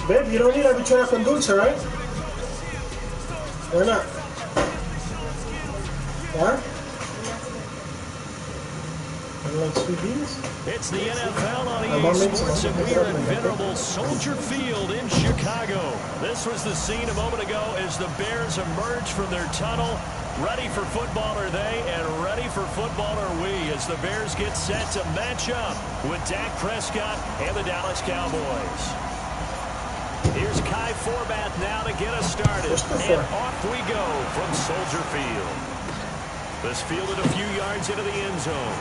Babe, you don't need habichuela con dulce, right? Why not? Huh? You like sweet beans? It's the NFL on My EA mom makes Sports, them. and we are at venerable Soldier Field in Chicago. This was the scene a moment ago as the Bears emerged from their tunnel. Ready for football are they, and ready for football are we, as the Bears get set to match up with Dak Prescott and the Dallas Cowboys. Here's Kai Forbath now to get us started, and off we go from Soldier Field. This fielded a few yards into the end zone.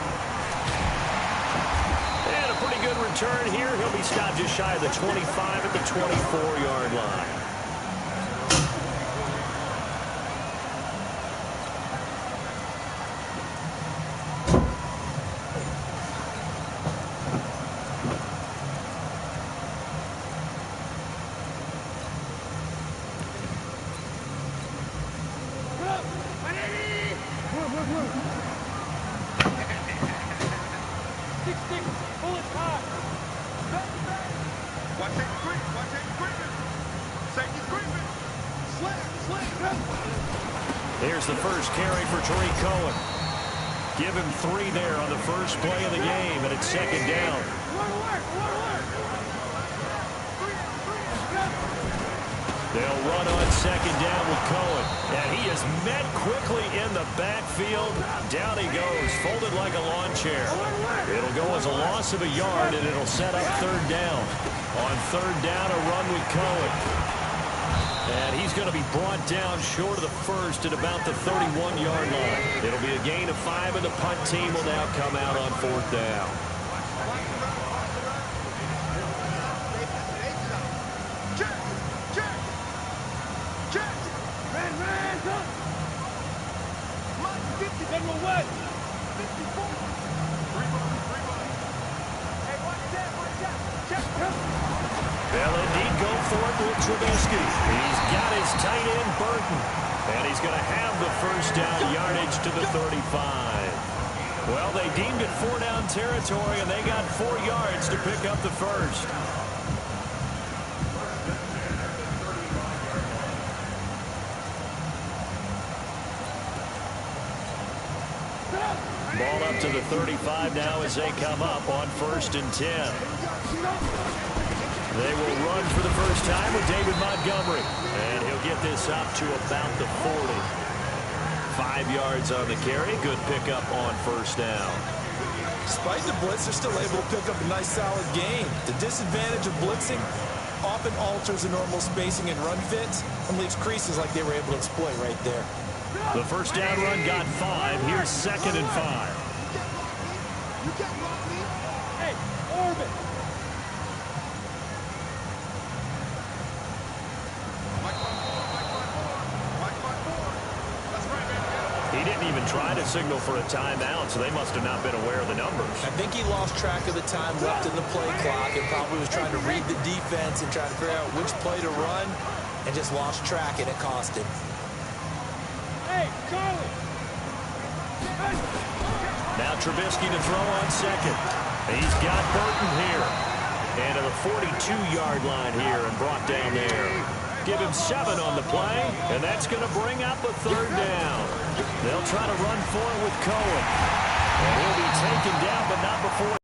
And a pretty good return here. He'll be stopped just shy of the 25 at the 24-yard line. Here's the first carry for Tariq Cohen. Give him 3 there on the first play of the game, and it's second down. They'll run on second down with Cohen, and he is met quickly in the backfield. Down he goes, folded like a lawn chair. It'll go as a loss of a yard, and it'll set up third down. On third down, a run with Cohen. And he's going to be brought down short of the first at about the 31-yard line. It'll be a gain of 5, and the punt team will now come out on fourth down. They'll indeed go for it with Trubisky. He's got his tight end, Burton. And he's going to have the first down yardage to the 35. Well, they deemed it 4-down territory, and they got 4 yards to pick up the first. Ball up to the 35 now as they come up on 1st and 10. They will run for the first time with David Montgomery. And he'll get this up to about the 40. 5 yards on the carry. Good pickup on first down. Despite the blitz, they're still able to pick up a nice, solid gain. The disadvantage of blitzing often alters the normal spacing and run fits and leaves creases like they were able to exploit right there. The first down run got 5. Here's 2nd and 5. Hey, Orbit. He didn't even try to signal for a timeout, so they must have not been aware of the numbers. I think he lost track of the time left in the play clock and probably was trying to read the defense and trying to figure out which play to run and just lost track, and it cost him. Hey, Charlie! Now Trubisky to throw on second. He's got Burton here. And to the 42-yard line here and brought down there. Give him 7 on the play, and that's going to bring up a third down. They'll try to run for it with Cohen. And he'll be taken down, but not before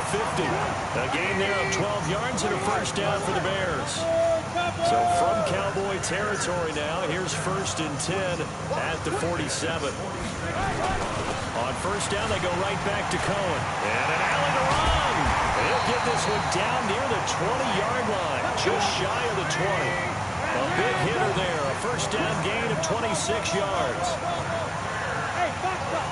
50. A gain there of 12 yards and a first down for the Bears. So from Cowboy territory now, here's 1st and 10 at the 47. On first down, they go right back to Cohen. And an alley to run. He'll get this one down near the 20-yard line, just shy of the 20. A big hitter there, a first down gain of 26 yards. Hey, box up.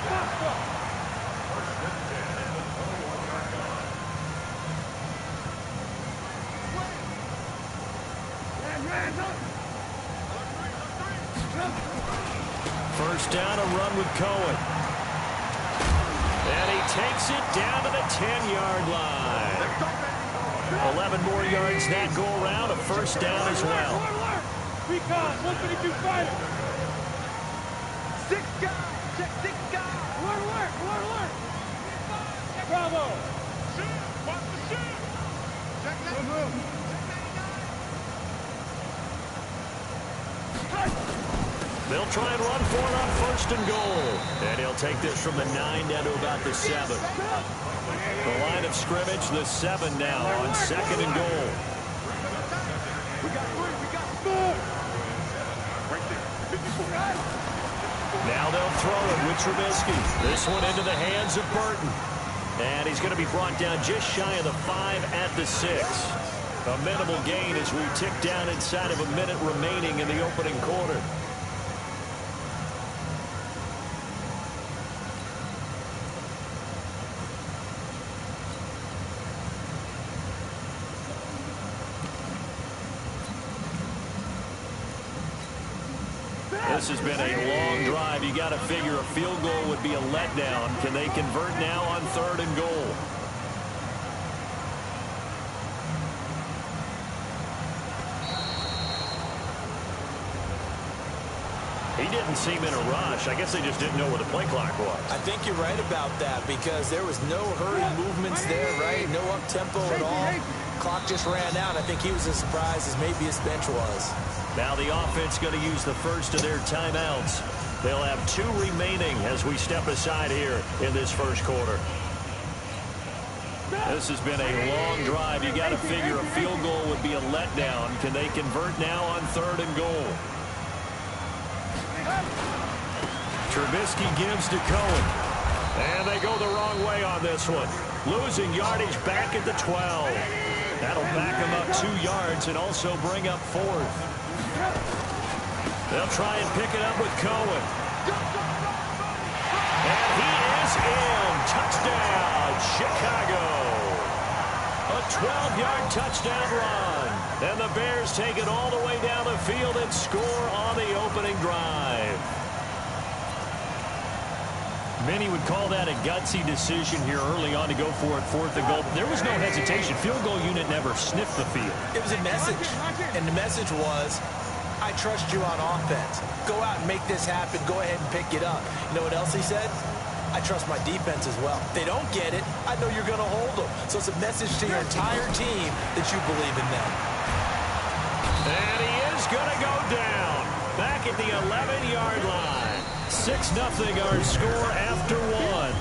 First down, a run with Cohen. And he takes it down to the 10-yard line. 11 more yards that go around, a first down as well. Recon, 152 fighter. 6 guys, check 6 guys. Alert. Bravo. Shoot, watch the shoot. Check that. They'll try and run for it on 1st and goal. And he'll take this from the 9 down to about the 7. The line of scrimmage, the 7 now on 2nd and goal. Now they'll throw it with Trubisky. This one into the hands of Burton. And he's going to be brought down just shy of the 5 at the 6. A minimal gain as we tick down inside of a minute remaining in the opening quarter. This has been a long drive. You got to figure a field goal would be a letdown. Can they convert now on 3rd and goal? He didn't seem in a rush. I guess they just didn't know where the play clock was. I think you're right about that because there was no hurried movements there, right? No up-tempo at all. Clock just ran out. I think he was as surprised as maybe his bench was. Now the offense going to use the first of their timeouts. They'll have 2 remaining as we step aside here in this first quarter. This has been a long drive. You got to figure a field goal would be a letdown. Can they convert now on 3rd and goal? Trubisky gives to Cohen. And they go the wrong way on this one. Losing yardage back at the 12. That'll back them up 2 yards and also bring up 4th. They'll try and pick it up with Cohen. And he is in. Touchdown, Chicago. A 12-yard touchdown run. And the Bears take it all the way down the field and score on the opening drive. Many would call that a gutsy decision here early on to go for it 4th and goal. There was no hesitation. Field goal unit never sniffed the field. It was a message, and the message was, I trust you on offense. Go out and make this happen. Go ahead and pick it up. You know what else he said? I trust my defense as well. If they don't get it, I know you're going to hold them. So it's a message to your entire team that you believe in them. And he is going to go down back at the 11-yard line. 6-0 our score after 1.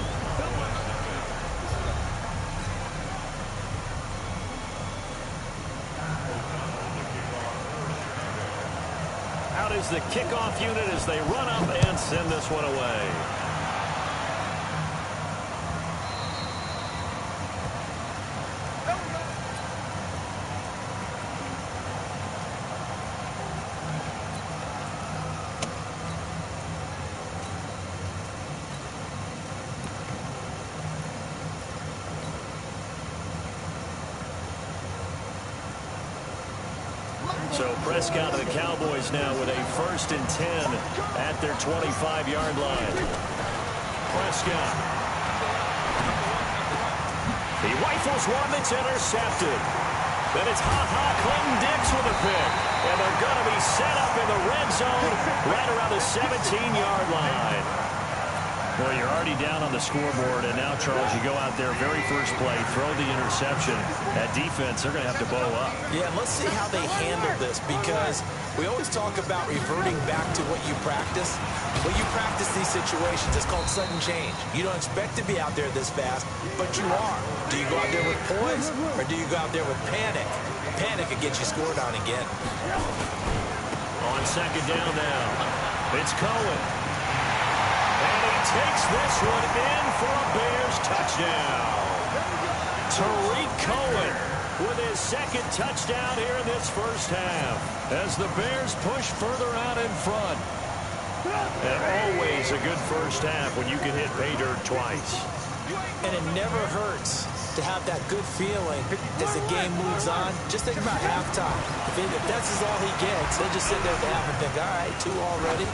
Out is the kickoff unit as they run up and send this one away. So Prescott and the Cowboys now with a 1st and 10 at their 25-yard line. Prescott. He rifles one that's intercepted. Then it's Clinton Dix with a pick. And they're going to be set up in the red zone right around the 17-yard line. Well, you're already down on the scoreboard, and now, Charles, you go out there, very first play, throw the interception. That defense, they're going to have to bow up. Yeah, let's see how they handle this, because we always talk about reverting back to what you practice. When you practice these situations, it's called sudden change. You don't expect to be out there this fast, but you are. Do you go out there with poise, or do you go out there with panic? Panic could get you scored on again. On 2nd down now, it's Cohen. And he takes this one in for a Bears touchdown. Tariq Cohen with his 2nd touchdown here in this first half as the Bears push further out in front. And always a good first half when you can hit pay dirt twice. And it never hurts to have that good feeling as the game moves on. Just think about halftime. If that's all he gets, he'll just sit there at the half and think, all right, 2 already.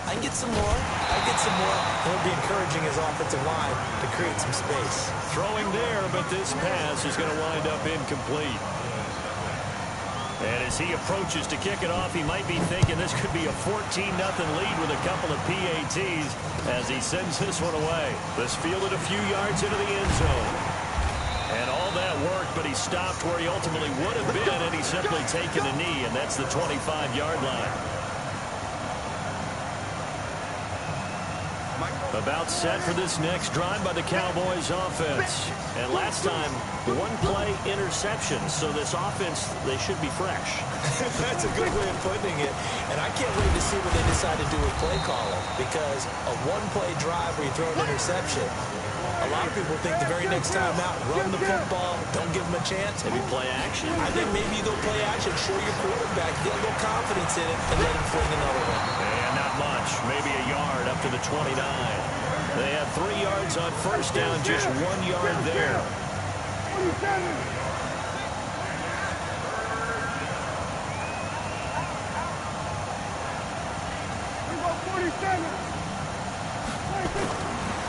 I can get some more. I can get some more. He'll be encouraging his offensive line to create some space. Throwing there, but this pass is going to wind up incomplete. And as he approaches to kick it off, he might be thinking this could be a 14-0 lead with a couple of PATs as he sends this one away. This fielded a few yards into the end zone. And all that worked, but he stopped where he ultimately would have been, and he's simply taken a knee, and that's the 25-yard line. About set for this next drive by the Cowboys offense. And last time, one play interception. So this offense, they should be fresh. That's a good way of putting it. And I can't wait to see what they decide to do with play calling. Because a one-play drive where you throw an interception, a lot of people think the very next time out, run the football, don't give them a chance. Maybe play action. I think maybe you go play action, show your quarterback, get a little confidence in it, and let him fling another one. And not much. Maybe a yard up to the 29. They have 3 yards on first down, just 1 yard there. 27.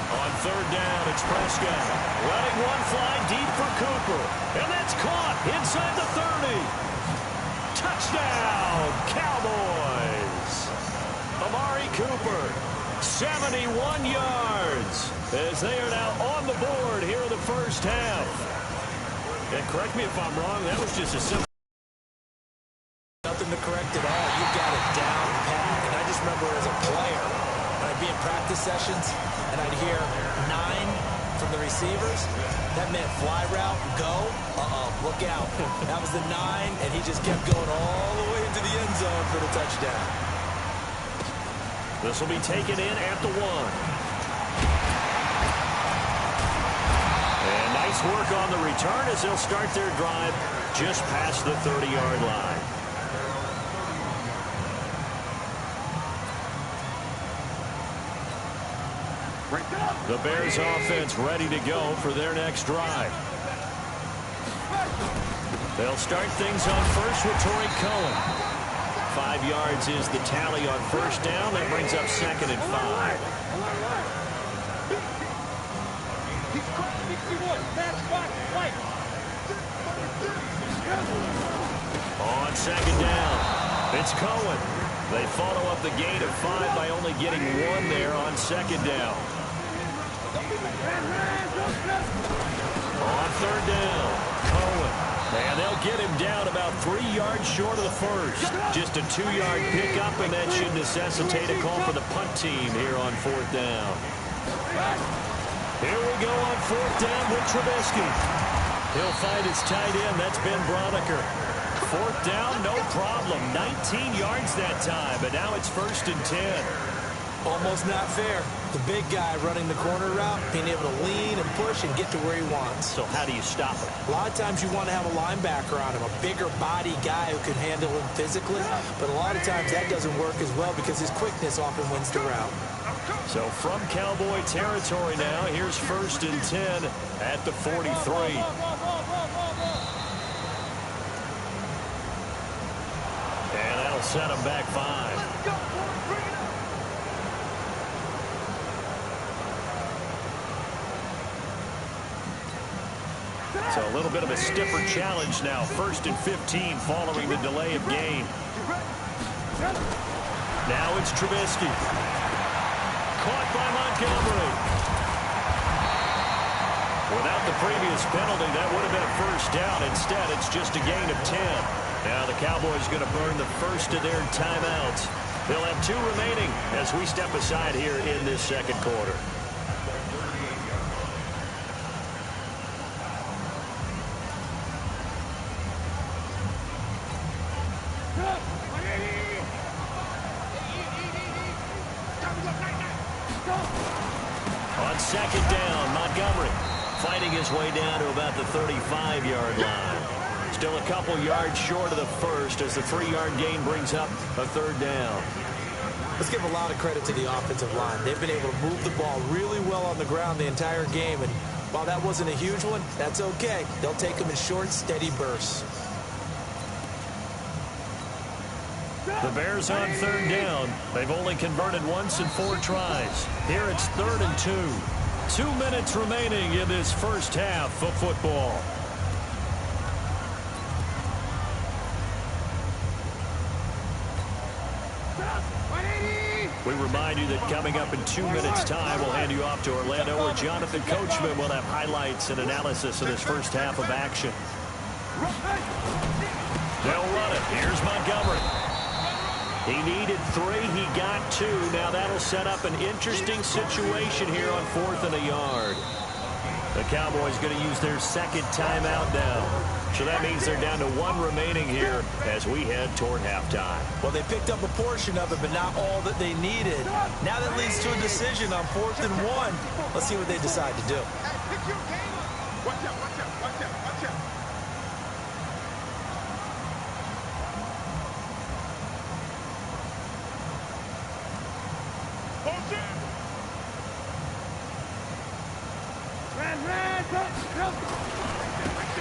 On third down, it's Prescott. Letting one fly deep for Cooper. And that's caught inside the 30. Touchdown, Cowboys. Amari Cooper, 71 yards. As they are now on the board here in the first half. And correct me if I'm wrong, that was just a simple. Nothing to correct at all. You got it down pat. And I just remember as a player, when I'd be in practice sessions and I'd hear 9 from the receivers, that meant fly route, go, look out. That was the 9, and he just kept going all the way into the end zone for the touchdown. This will be taken in at the 1. And nice work on the return as they'll start their drive just past the 30-yard line. The Bears offense ready to go for their next drive. They'll start things on first with Torrey Cohen. 5 yards is the tally on first down. That brings up 2nd and 5. 61. Match box. White. On 2nd down, it's Cohen. They follow up the gain of 5 by only getting 1 there on 2nd down. On third down, Cohen. And they'll get him down about 3 yards short of the first. Just a 2-yard pickup, and that should necessitate a call for the punt team here on 4th down. Here we go on 4th down with Trubisky. He'll find his tight end. That's Ben Braunecker. 4th down, no problem. 19 yards that time, but now it's 1st and 10. Almost not fair. The big guy running the corner route, being able to lean and push and get to where he wants. So how do you stop it? A lot of times you want to have a linebacker on him, a bigger body guy who can handle him physically. But a lot of times that doesn't work as well because his quickness often wins the route. So from Cowboy territory now, here's 1st and 10 at the 43. And that'll set him back 5. So a little bit of a stiffer challenge now. 1st and 15 following the delay of game. Now it's Trubisky. Caught by Montgomery. Without the previous penalty, that would have been a 1st down. Instead, it's just a gain of 10. Now the Cowboys going to burn the first of their timeouts. They'll have 2 remaining as we step aside here in this 2nd quarter. On 2nd down, Montgomery fighting his way down to about the 35-yard line. Still a couple yards short of the first as the 3-yard gain brings up a 3rd down. Let's give a lot of credit to the offensive line. They've been able to move the ball really well on the ground the entire game. And while that wasn't a huge one, that's okay. They'll take them in short, steady bursts. The Bears on 3rd down. They've only converted once in 4 tries. Here it's 3rd and 2. 2 minutes remaining in this first half of football. We remind you that coming up in 2 minutes' time, we'll hand you off to Orlando, where Jonathan Coachman will have highlights and analysis of this first half of action. They'll run it. Here's Montgomery. He needed 3. He got 2. Now that'll set up an interesting situation here on 4th and a yard. The Cowboys going to use their second timeout now. So that means they're down to 1 remaining here as we head toward halftime. Well, they picked up a portion of it, but not all that they needed. Now that leads to a decision on 4th and 1. Let's see what they decide to do. Watch out, watch out, watch out, watch out.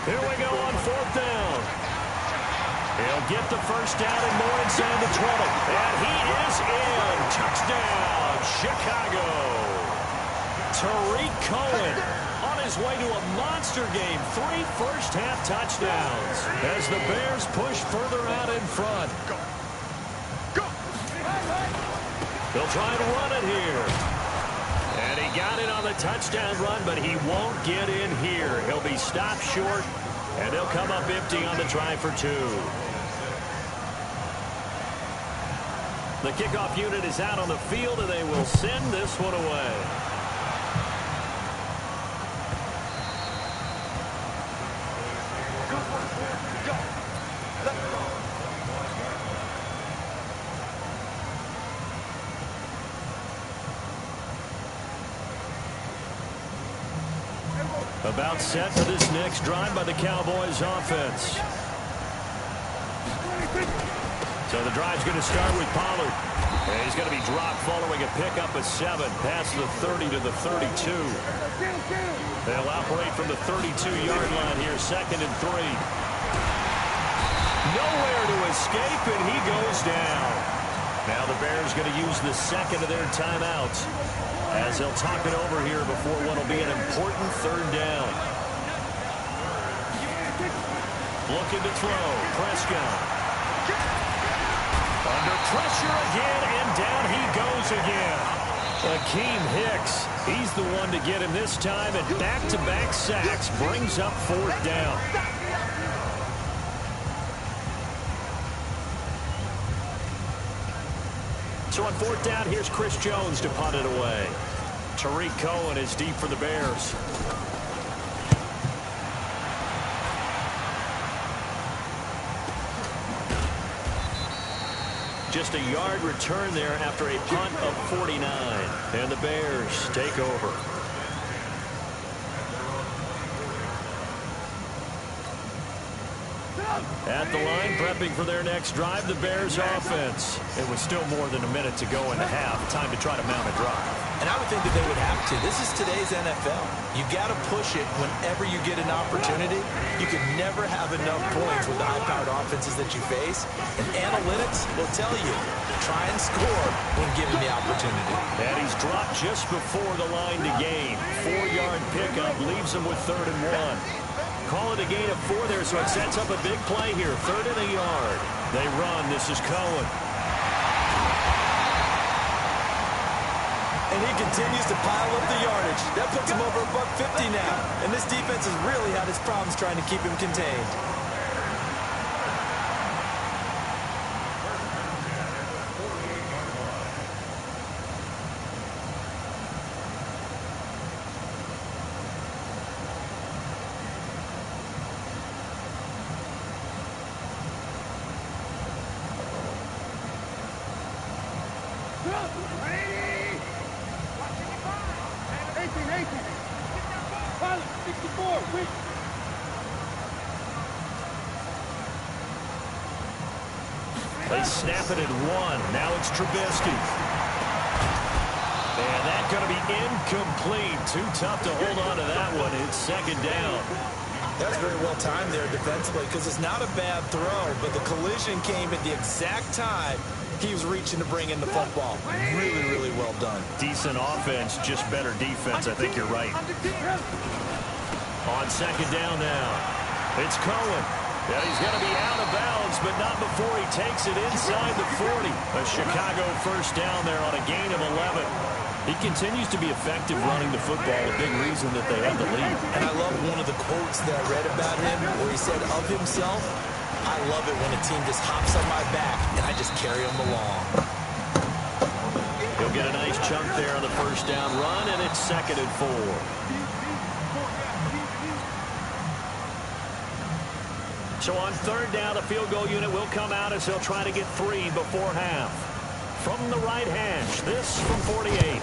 Here we go on 4th down. He'll get the first down and more inside the 20. And he is in. Touchdown, Chicago. Tariq Cohen on his way to a monster game. 3 first-half touchdowns as the Bears push further out in front. They'll try to run it here. And he got it on the touchdown run, but he won't get in here. He'll be stopped short, and they'll come up empty on the try for 2. The kickoff unit is out on the field, and they will send this one away. About set for this next drive by the Cowboys offense. So the drive's going to start with Pollard. And he's going to be dropped following a pickup of 7 past the 30 to the 32. They'll operate from the 32-yard line here, 2nd and 3. Nowhere to escape, and he goes down. Now the Bears going to use the second of their timeouts as they'll talk it over here before what will be an important 3rd down. Looking to throw. Prescott. Under pressure again, and down he goes again. Akeem Hicks, he's the one to get him this time, and back-to-back sacks brings up 4th down. So on 4th down, here's Chris Jones to punt it away. Tariq Cohen is deep for the Bears. Just a yard return there after a punt of 49. And the Bears take over. At the line, prepping for their next drive, the Bears offense. It was still more than a minute to go in the half. Time to try to mount a drive. And I would think that they would have to. This is today's NFL. You got to push it whenever you get an opportunity. You can never have enough points with the high-powered offenses that you face. And analytics will tell you, try and score when given the opportunity. And he's dropped just before the line to gain. 4-yard pickup leaves him with 3rd and 1. Call it a gain of 4 there, so it sets up a big play here. 3rd and a yard. They run. This is Cohen. And he continues to pile up the yardage. That puts him over $150 now. And this defense has really had its problems trying to keep him contained. They snap it at 1. Now it's Trubisky. And that's going to be incomplete. Too tough to hold on to that one. It's 2nd down. That's very well timed there defensively because it's not a bad throw, but the collision came at the exact time he was reaching to bring in the football. Really, really well done. Decent offense, just better defense. I think you're right. On 2nd down now, it's Cohen. Yeah, he's going to be out of bounds, but not before he takes it inside the 40. A Chicago first down there on a gain of 11. He continues to be effective running the football, a big reason that they have the lead. And I love one of the quotes that I read about him where he said of himself, I love it when a team just hops on my back and I just carry them along. He'll get a nice chunk there on the first down run, and it's 2nd and 4. So on 3rd down, the field goal unit will come out as they'll try to get 3 before half. From the right hash, this from 48.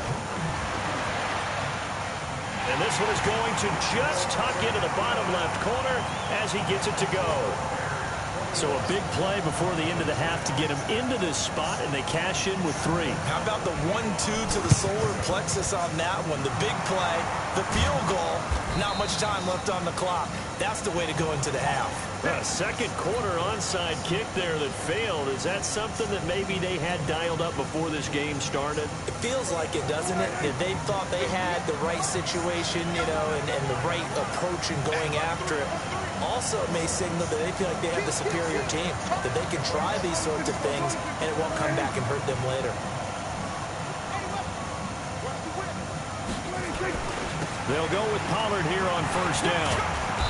And this one is going to just tuck into the bottom left corner as he gets it to go. So a big play before the end of the half to get him into this spot, and they cash in with 3. How about the 1-2 to the solar plexus on that one? The big play, the field goal, not much time left on the clock. That's the way to go into the half. A second quarter onside kick there that failed. Is that something that maybe they had dialed up before this game started? It feels like it, doesn't it? If they thought they had the right situation, you know, and the right approach in going after it. Also, it may signal that they feel like they have the superior team, that they can try these sorts of things, and it won't come back and hurt them later. They'll go with Pollard here on first down.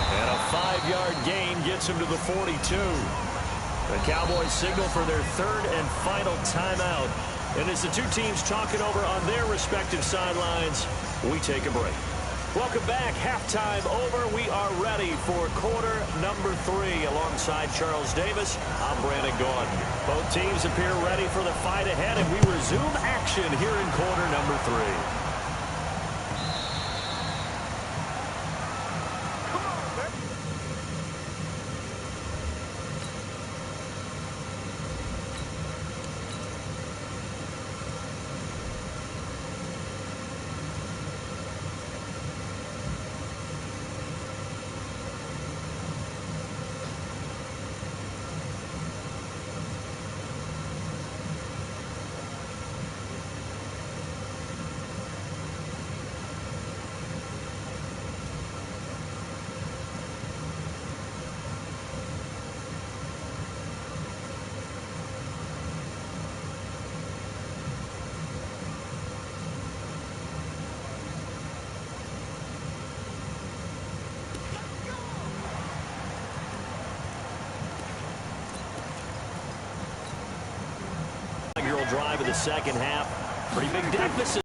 And a 5-yard gain gets him to the 42. The Cowboys signal for their 3rd and final timeout. And as the two teams talk it over on their respective sidelines, we take a break. Welcome back. Halftime over. We are ready for quarter number 3. Alongside Charles Davis, I'm Brandon Gaudin. Both teams appear ready for the fight ahead, and we resume action here in quarter number 3. Drive of the second half. Pretty big deficit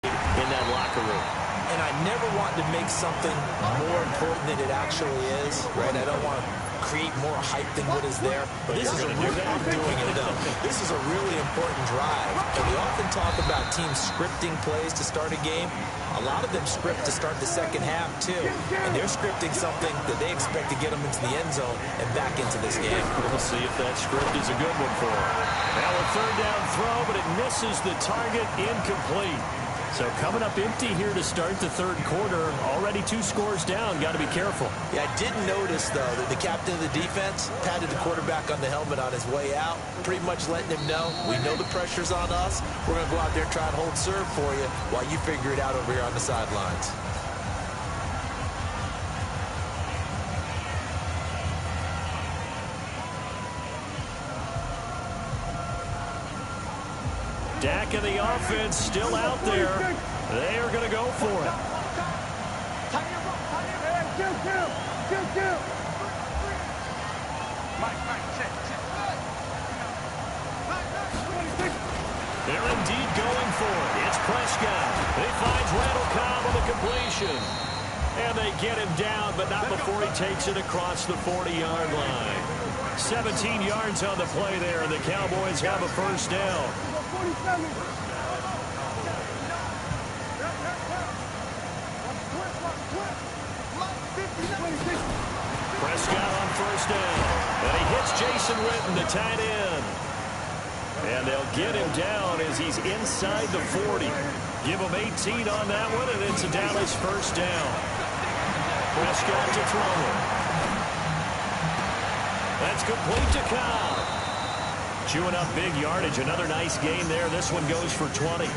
in that locker room. And I never want to make something more important than it actually is, right? I don't want to create more hype than what is there. But this is a really, I'm doing it though. This is a really important drive. And we often talk about teams scripting plays to start a game. A lot of them script to start the second half too. And they're scripting something that they expect to get them into the end zone and back into this game. We'll see if that script is a good one for them. Now a 3rd down throw, but it misses the target, incomplete. So coming up empty here to start the 3rd quarter. Already 2 scores down. Got to be careful. Yeah, I did notice, though, that the captain of the defense patted the quarterback on the helmet on his way out, pretty much letting him know, we know the pressure's on us. We're going to go out there and try and hold serve for you while you figure it out over here on the sidelines. Dak and the offense still out there. They are going to go for it. They're indeed going for it. It's Prescott. He finds Randall Cobb on the completion. And they get him down, but not before he takes it across the 40-yard line. 17 yards on the play there, and the Cowboys have a first down. Prescott on first down. And he hits Jason Witten, the tight end. And they'll get him down as he's inside the 40. Give him 18 on that one, and it's a Dallas first down. Prescott to throw it. That's complete to Cobb. Chewing up big yardage. Another nice gain there. This one goes for 20.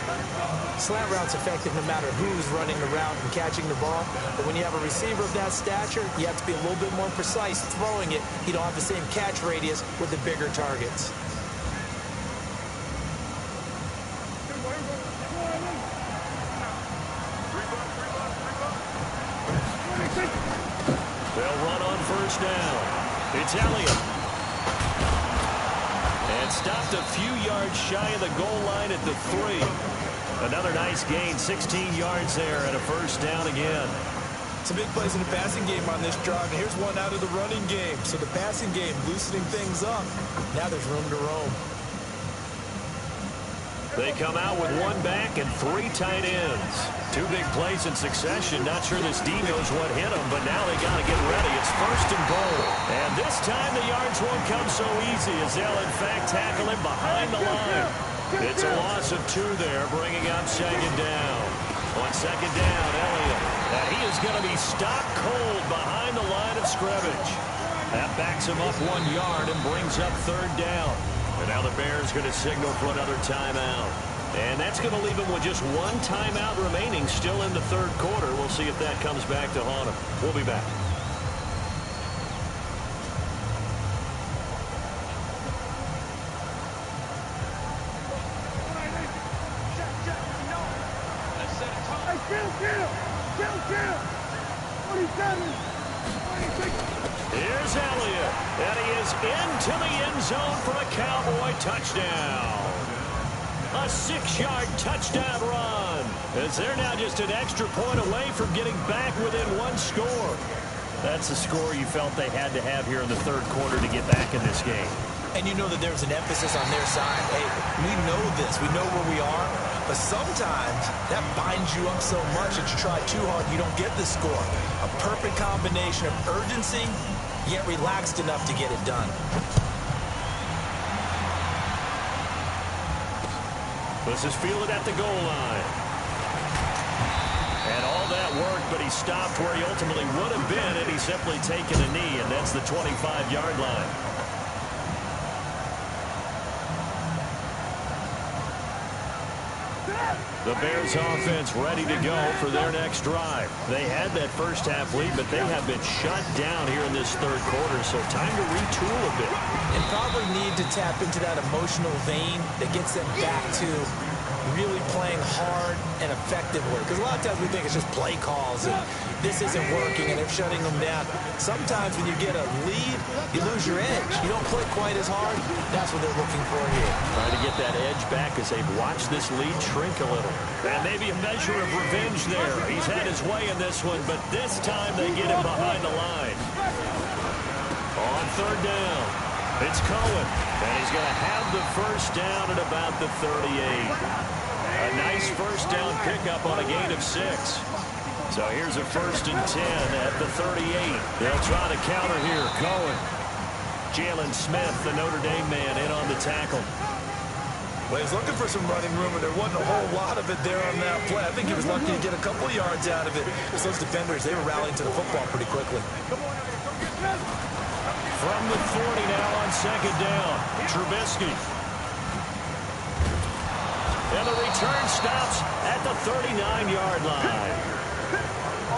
Slant route's effective no matter who's running the route and catching the ball. But when you have a receiver of that stature, you have to be a little bit more precise throwing it. You don't have the same catch radius with the bigger targets. They'll run on first down. It's Elliott. And stopped a few yards shy of the goal line at the 3. Another nice gain, 16 yards there and a first down again. Some big plays in the passing game on this drive. And here's one out of the running game. So the passing game loosening things up. Now there's room to roam. They come out with one back and 3 tight ends. 2 big plays in succession. Not sure this D knows what hit them, but now they got to get ready. It's first and goal. And this time the yards won't come so easy as they'll in fact tackle him behind the line. It's a loss of 2 there, bringing up second down. On second down, Elliott. And he is going to be stopped cold behind the line of scrimmage. That backs him up 1 yard and brings up third down. And now the Bears going to signal for another timeout. And that's going to leave him with just 1 timeout remaining still in the third quarter. We'll see if that comes back to haunt him. We'll be back. Here's Elliott, and he is into the end zone for a Cowboy touchdown. A 6-yard touchdown run, as they're now just an extra point away from getting back within 1 score. That's the score you felt they had to have here in the third quarter to get back in this game. And you know that there's an emphasis on their side. Hey, we know this. We know where we are. But sometimes that binds you up so much that you try too hard, you don't get the score. A perfect combination of urgency, yet relaxed enough to get it done. This is fielded at the goal line. And all that work, but he stopped where he ultimately would have been had he simply taken a knee, and that's the 25-yard line. The Bears offense ready to go for their next drive. They had that first half lead, but they have been shut down here in this third quarter, so time to retool a bit. And probably need to tap into that emotional vein that gets them back to really playing hard and effectively. Because a lot of times we think it's just play calls and this isn't working and they're shutting them down. Sometimes when you get a lead, you lose your edge. You don't play quite as hard. That's what they're looking for here. Trying to get that edge back as they've watched this lead shrink a little. And maybe a measure of revenge there. He's had his way in this one, but this time they get him behind the line. On third down, it's Cohen. And he's going to have the first down at about the 38. A nice first down pickup on a gain of 6. So here's a first and 10 at the 38. They'll try to counter here. Cohen. Jalen Smith, the Notre Dame man, in on the tackle. Well, he's looking for some running room, and there wasn't a whole lot of it there on that play. I think he was lucky to get a couple yards out of it. Because those defenders, they were rallying to the football pretty quickly. From the 40 now on second down, Trubisky. And the return stops at the 39-yard line.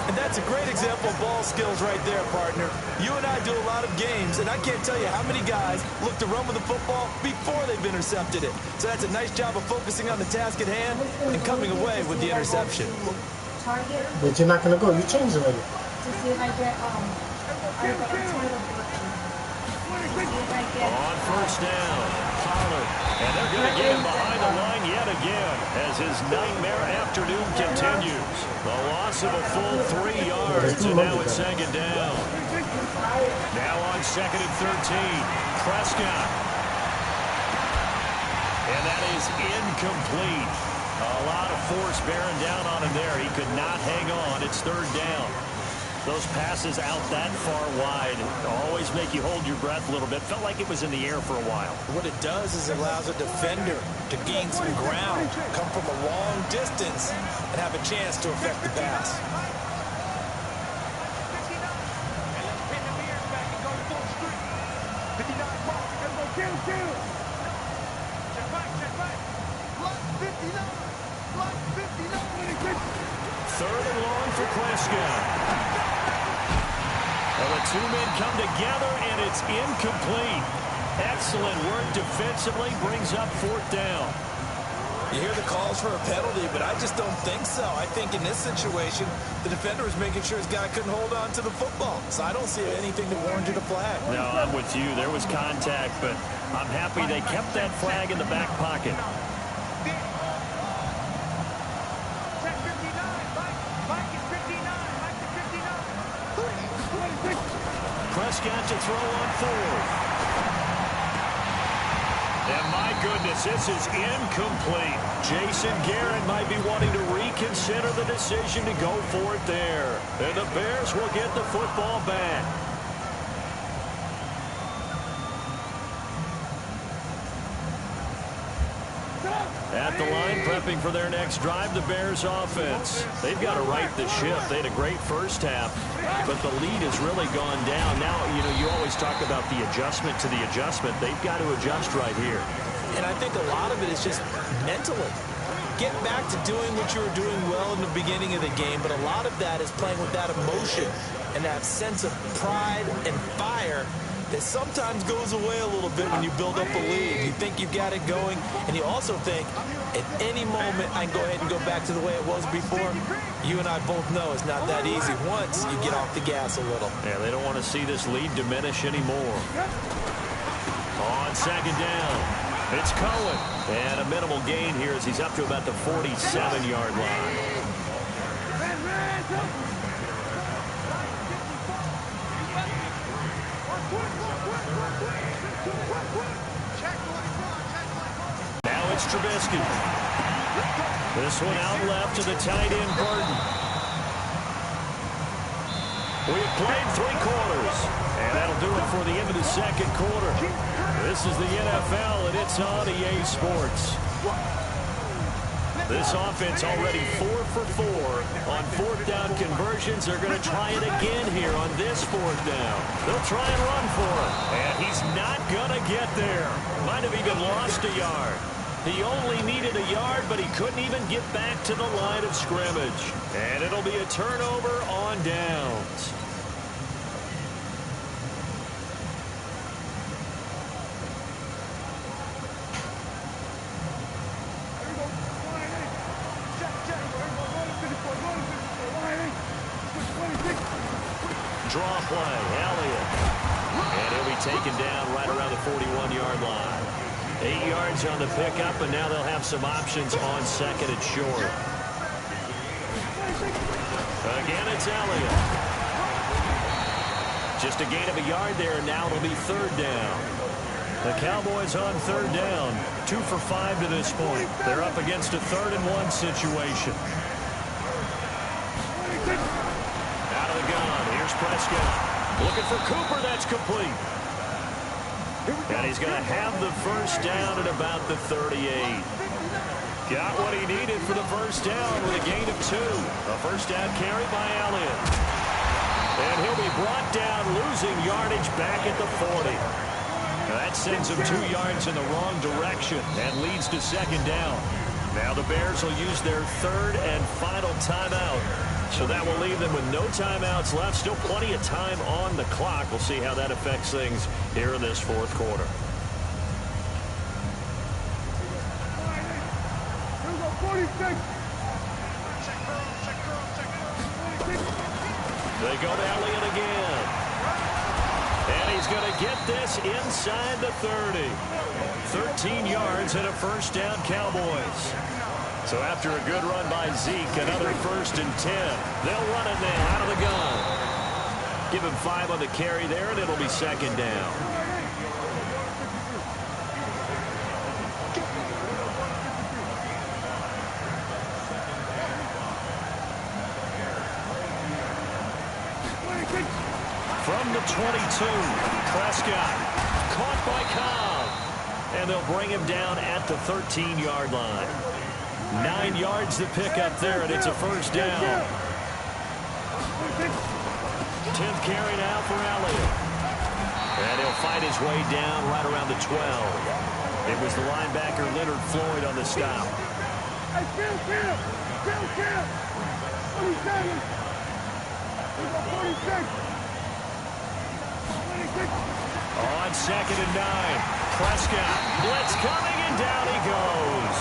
And that's a great example of ball skills right there, partner. You and I do a lot of games, and I can't tell you how many guys look to run with the football before they've intercepted it. So that's a nice job of focusing on the task at hand and coming away with the interception. But you're not going to go. You changed already. To see if I get, On first down, Pollard. And they're going to get him behind the line yet again as his nightmare afternoon continues. The loss of a full 3 yards, and now it's second down. Now on second and 13, Prescott. And that is incomplete. A lot of force bearing down on him there. He could not hang on. It's third down. Those passes out that far wide always make you hold your breath a little bit. Felt like it was in the air for a while. What it does is it allows a defender to gain some ground, come from a long distance, and have a chance to affect the pass. Third and long for Prescott. Well, the 2 men come together, and it's incomplete. Excellent work defensively, brings up fourth down. You hear the calls for a penalty, but I just don't think so. I think in this situation, the defender was making sure his guy couldn't hold on to the football. So I don't see anything that warranted a flag. No, I'm with you. There was contact, but I'm happy they kept that flag in the back pocket. Check 59. Mike is 59. Mike is 59. Prescott to throw on fourth. And my goodness, this is incomplete. Jason Garrett might be wanting to reconsider the decision to go for it there. And the Bears will get the football back. At the line, prepping for their next drive, the Bears offense. They've got to right the ship. They had a great first half, but the lead has really gone down. Now, you always talk about the adjustment to the adjustment. They've got to adjust right here. And I think a lot of it is just mentally. Get back to doing what you were doing well in the beginning of the game, but a lot of that is playing with that emotion and that sense of pride and fire that sometimes goes away a little bit when you build up a lead. You think you've got it going, and you also think, at any moment, I can go ahead and go back to the way it was before. You and I both know it's not that easy once you get off the gas a little. Yeah, they don't want to see this lead diminish anymore. On second down, it's Cohen. And a minimal gain here as he's up to about the 47-yard line. Now it's Trubisky. This one out left to the tight end, Burton. We've played 3 quarters, and that'll do it for the end of the second quarter. This is the NFL, and it's on EA Sports. This offense already 4 for 4 on 4th down conversions. They're going to try it again here on this 4th down. They'll try and run for it, and he's not going to get there. Might have even lost a yard. He only needed a yard, but he couldn't even get back to the line of scrimmage. And it'll be a turnover on downs. Draw play, Elliott. And he'll be taken down right around the 41-yard line. 8 yards on the pickup, and now they'll have some options on second and short. Again, it's Elliott. Just a gain of a yard there, and now it'll be 3rd down. The Cowboys on 3rd down, 2 for 5 to this point. They're up against a 3rd and 1 situation. Out of the gun, here's Prescott. Looking for Cooper, that's complete. And he's going to have the first down at about the 38. Got what he needed for the first down with a gain of 2. A first down carry by Elliott. And he'll be brought down, losing yardage back at the 40. Now that sends him 2 yards in the wrong direction and leads to 2nd down. Now the Bears will use their 3rd and final timeout. So that will leave them with no timeouts left. Still plenty of time on the clock. We'll see how that affects things here in this 4th quarter. They go to Elliott again. And he's going to get this inside the 30. 13 yards and a first down, Cowboys. So after a good run by Zeke, another 1st and 10. They'll run it now out of the gun. Give him 5 on the carry there, and it'll be 2nd down. From the 22, Prescott caught by Cobb. And they'll bring him down at the 13-yard line. 9 yards to pick up there, and it's a first down. 10th carry now for Elliott. And he'll fight his way down right around the 12. It was the linebacker Leonard Floyd on the stop. Hey, Phil. 47. 46. On 2nd and 9. Prescott. Blitz coming, and down he goes.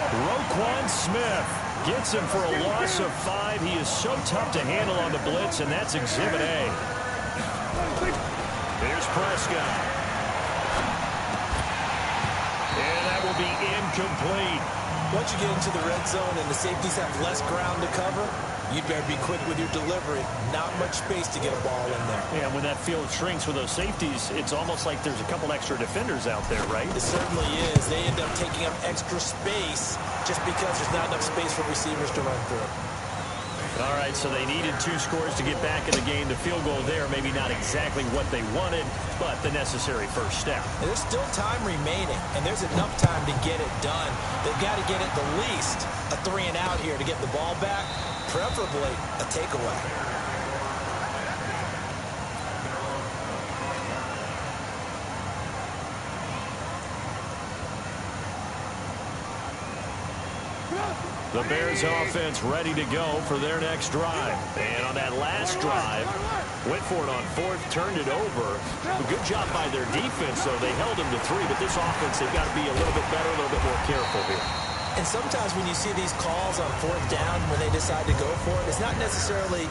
Roquan Smith gets him for a loss of 5. He is so tough to handle on the blitz, and that's Exhibit A. Here's Prescott. And that will be incomplete. Once you get into the red zone and the safeties have less ground to cover, you better be quick with your delivery. Not much space to get a ball in there. Yeah, when that field shrinks with those safeties, it's almost like there's a couple extra defenders out there, right? It certainly is. They end up taking up extra space just because there's not enough space for receivers to run through. All right, so they needed 2 scores to get back in the game. The field goal there, maybe not exactly what they wanted, but the necessary first step. And there's still time remaining, and there's enough time to get it done. They've got to get at the least a 3 and out here to get the ball back, preferably a takeaway. The Bears offense ready to go for their next drive. And on that last drive, went for it on 4th, turned it over. A good job by their defense, though. They held them to 3, but this offense, they've got to be a little bit better, a little bit more careful here. And sometimes when you see these calls on 4th down when they decide to go for it, it's not necessarily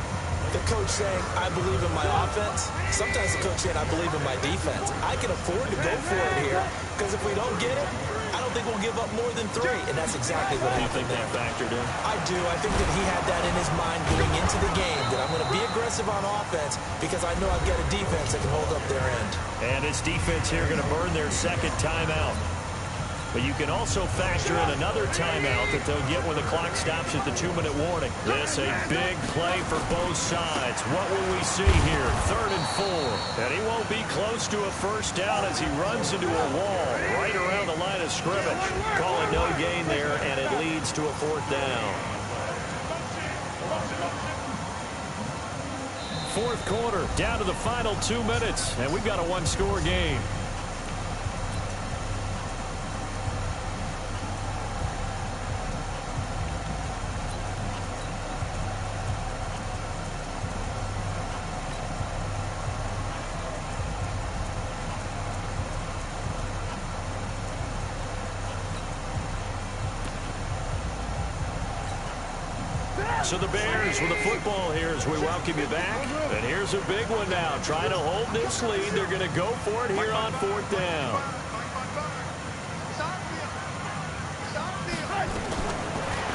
the coach saying, I believe in my offense. Sometimes the coach saying, I believe in my defense. I can afford to go for it here because if we don't get it, I don't think we'll give up more than 3, and that's exactly what happened. Do you think that factored in? I do. I think that he had that in his mind going into the game, that I'm going to be aggressive on offense because I know I've got a defense that can hold up their end. And this defense here going to burn their 2nd timeout. But you can also factor in another timeout that they'll get when the clock stops at the 2-minute warning. This a big play for both sides. What will we see here? 3rd and 4. And he won't be close to a first down as he runs into a wall right around the line of scrimmage. Call it no gain there, and it leads to a 4th down. 4th quarter, down to the final 2 minutes, and we've got a 1-score game. So the Bears with the football here as we welcome you back. And here's a big one now. Trying to hold this lead. They're going to go for it here on 4th down.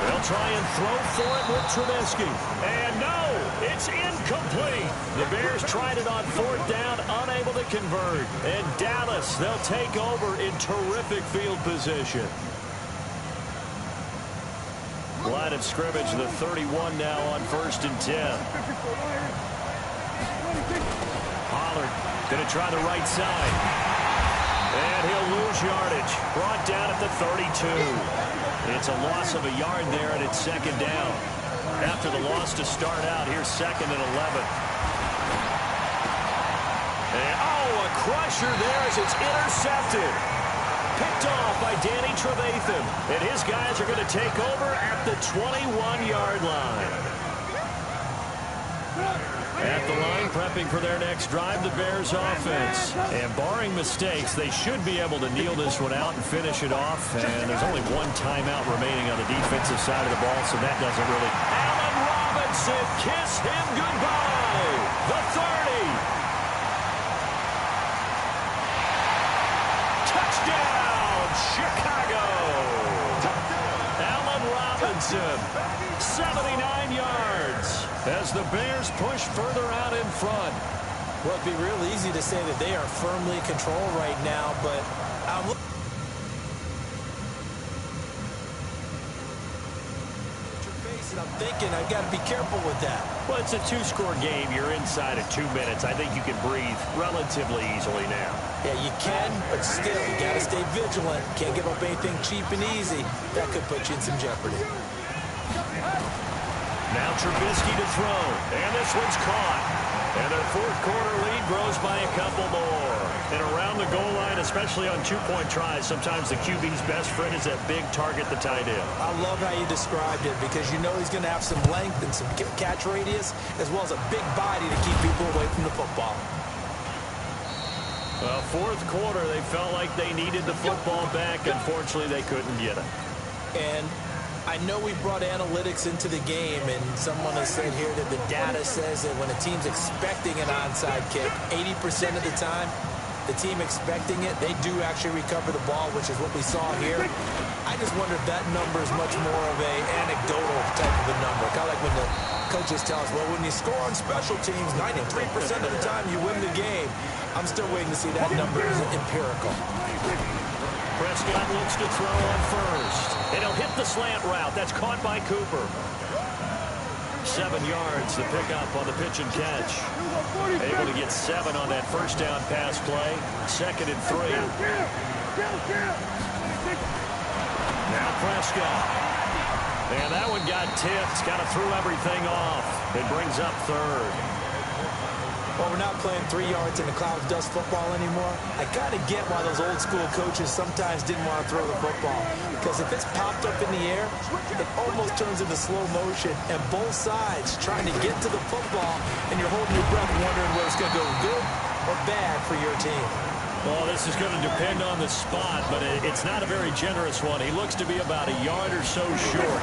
They'll try and throw for it with Trubisky. And no, it's incomplete. The Bears tried it on 4th down, unable to convert. And Dallas, they'll take over in terrific field position. Line of scrimmage, the 31 now on 1st and 10. Pollard going to try the right side. And he'll lose yardage. Brought down at the 32. It's a loss of a yard there, and it's 2nd down. After the loss to start out, here's 2nd and 11. And, a crusher there as it's intercepted. Picked off by Danny Trevathan. And his guys are going to take over at the 21-yard line. At the line, prepping for their next drive, the Bears offense. And barring mistakes, they should be able to kneel this one out and finish it off. And there's only 1 timeout remaining on the defensive side of the ball, so that doesn't really... Allen Robinson, kiss him goodbye. The 30. Touchdown, Chicago. Allen Robinson, 79 yards as the Bears push further out in front. Well, it'd be real easy to say that they are firmly in control right now, but I'm thinking I've got to be careful with that. Well, it's a 2-score game. You're inside of 2 minutes. I think you can breathe relatively easily now. Yeah, you can, but still, you got to stay vigilant. Can't give up anything cheap and easy. That could put you in some jeopardy. Now Trubisky to throw, and this one's caught. And their 4th quarter lead grows by a couple more. And around the goal line, especially on 2-point tries, sometimes the QB's best friend is that big target, the tight end. I love how you described it because you know he's going to have some length and some catch radius as well as a big body to keep people away from the football. Well, 4th quarter, they felt like they needed the football back. Unfortunately, they couldn't get it. And I know we brought analytics into the game, and someone has said here that the data says that when a team's expecting an onside kick, 80% of the time, the team expecting it, they do actually recover the ball, which is what we saw here. I just wonder if that number is much more of a anecdotal type of a number. Kind of like when the coaches tell us, well, when you score on special teams, 93% of the time you win the game. I'm still waiting to see that number is empirical. Prescott looks to throw on first. And he'll hit the slant route. That's caught by Cooper. 7 yards to pick up on the pitch and catch. Able to get 7 on that first down pass play. 2nd and 3. Now Prescott. And that one got tipped. Kind of threw everything off. It brings up 3rd. Well, we're not playing 3 yards in the cloud of dust football anymore. I got to get why those old school coaches sometimes didn't want to throw the football. Because if it's popped up in the air, it almost turns into slow motion. And both sides trying to get to the football, and you're holding your breath wondering whether it's going to go good or bad for your team. Well, this is going to depend on the spot, but it's not a very generous one. He looks to be about a yard or so short.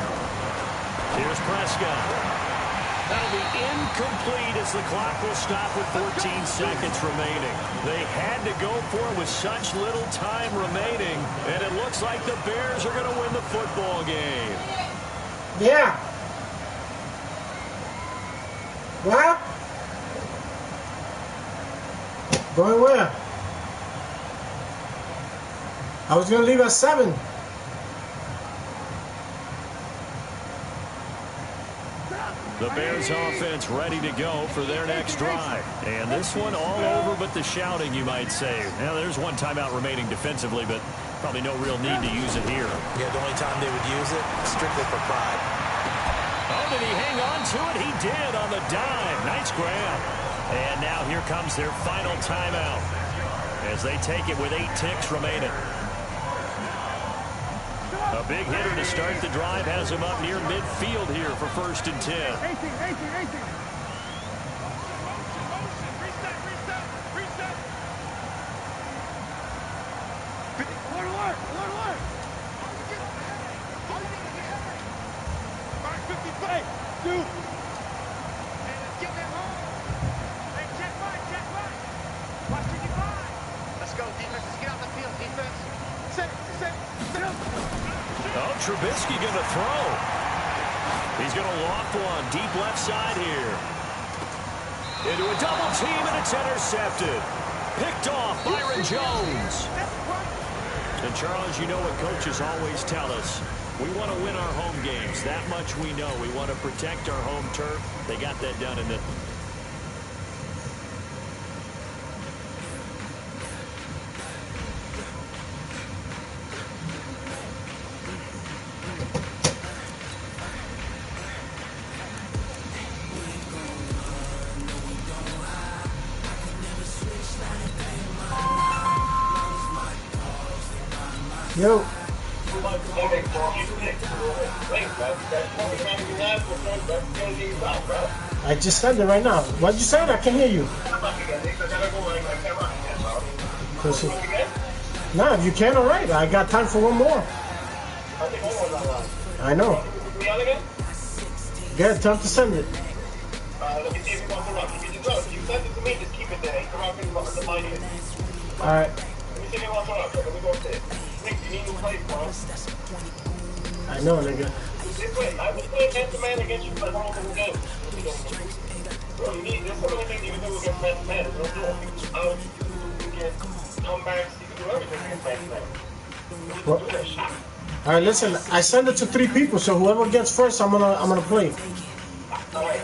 Here's Prescott. That'll be incomplete as the clock will stop with 14 seconds remaining. They had to go for it with such little time remaining, and it looks like the Bears are going to win the football game. Yeah. Well, going where? I was going to leave at 7. The Bears offense ready to go for their next drive. And this one all over but the shouting, you might say. Now, there's one timeout remaining defensively, but probably no real need to use it here. Yeah, the only time they would use it, strictly for pride. Oh, did he hang on to it? He did on the dime. Nice grab. And now here comes their final timeout as they take it with 8 ticks remaining. A big hitter to start the drive has him up near midfield here for 1st and 10. 18. Let's go, defense. Let's get out the field, defense. Sit up. Oh, Trubisky going to throw. He's going to loft one deep left side here. Into a double team, and it's intercepted. Picked off Byron Jones. And, Charles, you know what coaches always tell us. We want to win our home games. That much we know. We want to protect our home turf. They got that done in the... Yo. I just said it right now. What'd you say? I can hear you. Nah, if you can, all right. I got time for one more. I know. Good, time to send it. Let me see if you want to run. If you send it to me, just keep it there. All right. Let me see if you want to run. Let me go upstairs. Nick, you need to play, bro. I know, nigga. This way, I was playing man-to-man against you for the whole game. Bro, there's so many things you can do against man-to-man. Don't do it. You can come back, you can do everything against man-to-man. Well, all right, listen. I send it to 3 people, so whoever gets first, I'm gonna play. All right.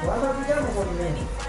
Lo practicamos con Irene.